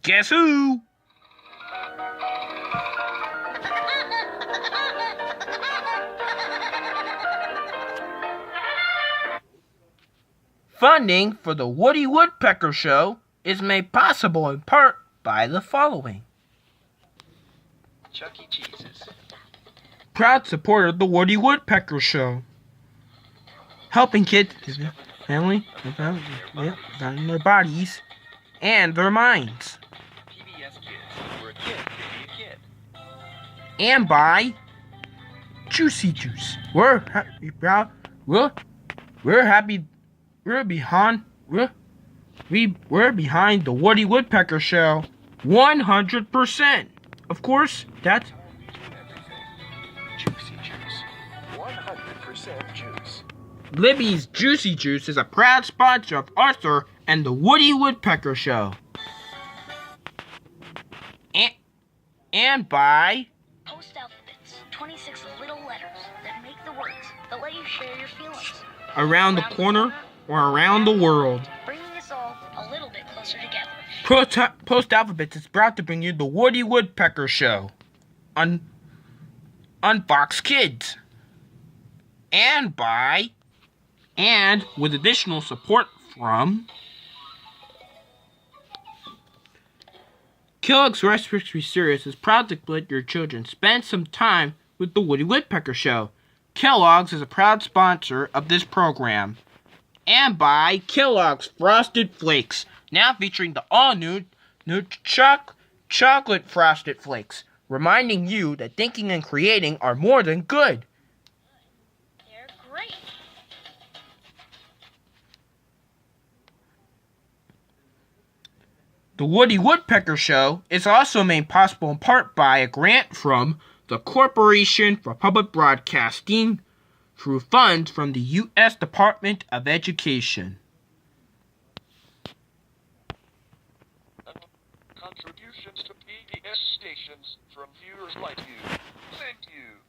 Guess who? Funding for the Woody Woodpecker Show is made possible in part by the following. Chuck E. Cheese's. Proud supporter of the Woody Woodpecker Show. Helping kids, family, in their bodies and their minds. PBS Kids, where a kid can be a kid. And by Juicy Juice. We're proud. We're happy. We're behind the Woody Woodpecker Show 100%. Of course, that's Juicy Juice. 100% juice. Libby's Juicy Juice is a proud sponsor of Arthur and the Woody Woodpecker Show. And by Post alphabets, 26 little letters that make the words that let you share your feelings. Around the Corner or Around the World. Bringing us all a little bit closer together. Post Alphabets is proud to bring you the Woody Woodpecker Show on Fox Kids. And with additional support from Kellogg's Rice Krispie Cereals is proud to let your children spend some time with the Woody Woodpecker Show. Kellogg's is a proud sponsor of this program. And by Kellogg's Frosted Flakes, now featuring the all-new chocolate Frosted Flakes, reminding you that thinking and creating are more than good. They're great. The Woody Woodpecker Show is also made possible in part by a grant from the Corporation for Public Broadcasting through funds from the U.S. Department of Education. Contributions to PBS stations from viewers like you. Thank you.